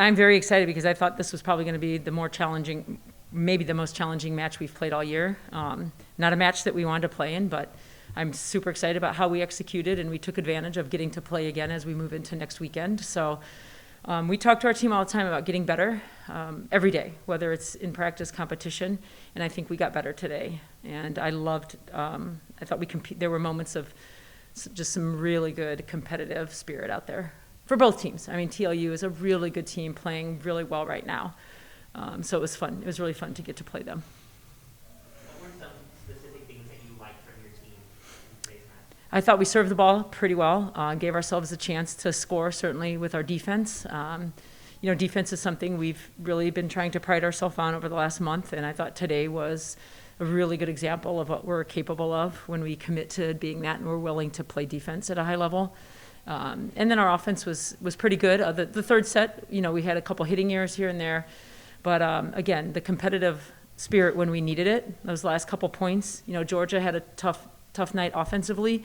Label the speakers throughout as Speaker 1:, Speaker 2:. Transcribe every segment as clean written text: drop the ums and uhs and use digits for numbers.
Speaker 1: I'm very excited because I thought this was probably going to be the more challenging, maybe the most challenging match we've played all year. Not a match that we wanted to play in, but I'm super excited about how we executed, and we took advantage of getting to play again as we move into next weekend. So we talk to our team all the time about getting better every day, whether it's in practice, competition, and I think we got better today. And I loved, I thought there were moments of just some really good competitive spirit out there for both teams. I mean, TLU is a really good team playing really well right now. So it was fun. It was really fun to get to play them.
Speaker 2: What were some specific things that you liked from your team in today's match?
Speaker 1: I thought we served the ball pretty well, gave ourselves a chance to score, certainly with our defense. Defense is something we've really been trying to pride ourselves on over the last month, and I thought today was a really good example of what we're capable of when we commit to being that and we're willing to play defense at a high level. And then our offense was pretty good. The third set, we had a couple hitting errors here and there. But again, the competitive spirit when we needed it, those last couple points, Georgia had a tough night offensively.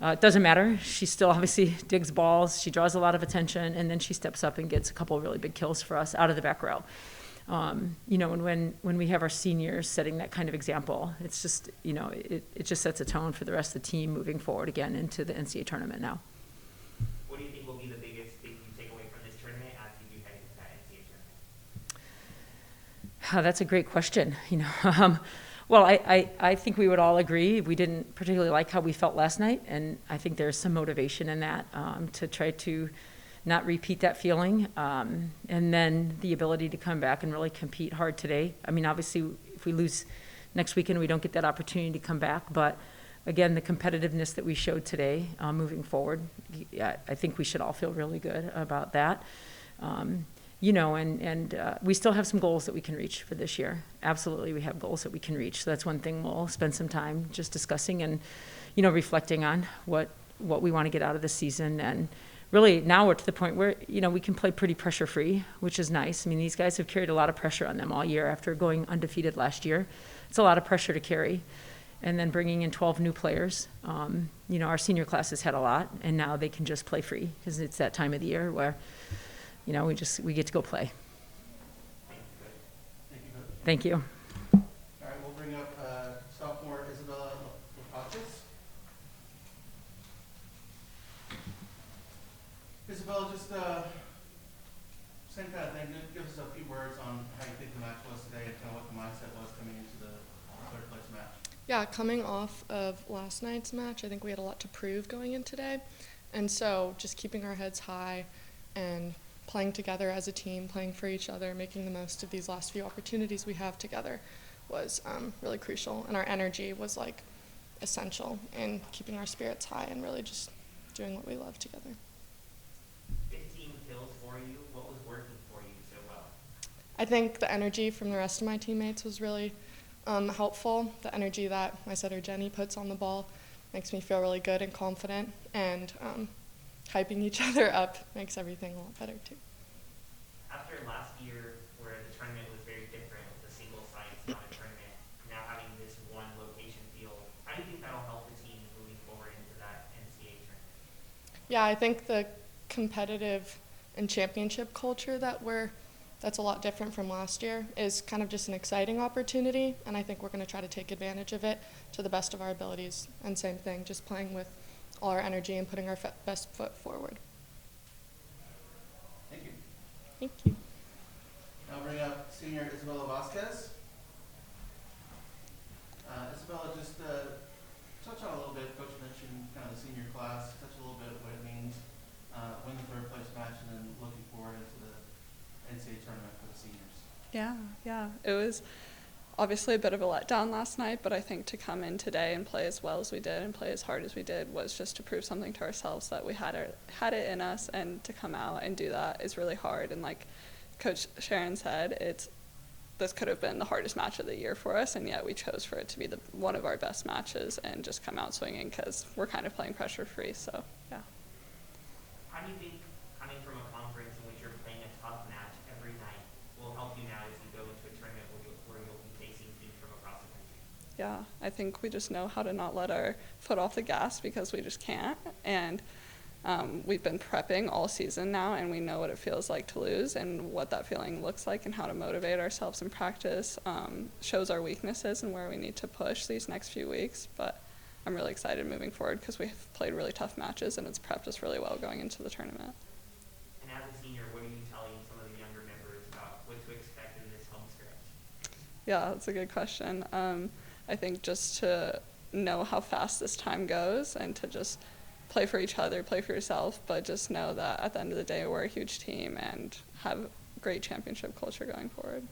Speaker 1: It doesn't matter. She still obviously digs balls. She draws a lot of attention, and then she steps up and gets a couple of really big kills for us out of the back row. And when we have our seniors setting that kind of example, it's just, it just sets a tone for the rest of the team moving forward again into the NCAA tournament now.
Speaker 2: What do you think will be the biggest thing you take away from this tournament as you do head into that NCAA tournament?
Speaker 1: Oh, that's a great question. Well, I think we would all agree we didn't particularly like how we felt last night, and I think there's some motivation in that to try to not repeat that feeling, and then the ability to come back and really compete hard today. I mean, obviously, if we lose next weekend, we don't get that opportunity to come back, but again, the competitiveness that we showed today moving forward, I think we should all feel really good about that. We still have some goals that we can reach for this year. Absolutely, we have goals that we can reach. So that's one thing we'll spend some time just discussing and, reflecting on what we want to get out of the season. And really now we're to the point where, we can play pretty pressure-free, which is nice. I mean, these guys have carried a lot of pressure on them all year after going undefeated last year. It's a lot of pressure to carry. And then bringing in 12 new players. Our senior class has had a lot, and now they can just play free because it's that time of the year where, we get to go play.
Speaker 2: Thank you.
Speaker 1: Thank you.
Speaker 3: All right, we'll bring up sophomore Isabella Lopakis. Isabella, just same kind of thing. Give us a few words on how you think the match was today and kind of what the mindset was coming into the third place match.
Speaker 4: Yeah, coming off of last night's match, I think we had a lot to prove going in today. And so just keeping our heads high and playing together as a team, playing for each other, making the most of these last few opportunities we have together was really crucial. And our energy was essential in keeping our spirits high and really just doing what we love together.
Speaker 2: 15 kills for you. What was working for you so well?
Speaker 4: I think the energy from the rest of my teammates was really helpful. The energy that my setter Jenny puts on the ball makes me feel really good and confident, and hyping each other up makes everything a lot better too.
Speaker 2: After last year where the tournament was very different with the single sites, not a tournament, now having this one location field, how do you think that'll help the team moving forward into that NCAA tournament?
Speaker 4: Yeah, I think the competitive and championship culture that's a lot different from last year is kind of just an exciting opportunity, and I think we're going to try to take advantage of it to the best of our abilities. And same thing, just playing with all our energy and putting our best foot forward.
Speaker 3: Thank you.
Speaker 4: Thank you.
Speaker 3: Now bring up senior Isabella Vasquez. Isabella, just touch on a little bit. Coach mentioned kind of the senior class. Touch a little bit what it means, win the third place match, and then looking forward into the NCAA tournament for the seniors.
Speaker 5: Yeah. It was obviously a bit of a letdown last night, but I think to come in today and play as well as we did and play as hard as we did was just to prove something to ourselves that we had it in us, and to come out and do that is really hard. And like Coach Sharon said, this could have been the hardest match of the year for us, and yet we chose for it to be one of our best matches and just come out swinging because we're kind of playing pressure free. So yeah.
Speaker 2: How do you think coming from a conference in which you're playing a tough match every night will help you now as you go into a tournament where you'll be facing teams from across the country?
Speaker 5: Yeah, I think we just know how to not let our foot off the gas because we just can't. And We've been prepping all season now, and we know what it feels like to lose and what that feeling looks like and how to motivate ourselves in practice. Shows our weaknesses and where we need to push these next few weeks. But I'm really excited moving forward because we've played really tough matches and it's prepped us really well going into the tournament.
Speaker 2: And as a senior, what are you telling some of the younger members about what to expect in this home stretch?
Speaker 5: Yeah, that's a good question. I think just to know how fast this time goes and to just play for each other, play for yourself, but just know that at the end of the day, we're a huge team and have great championship culture going forward.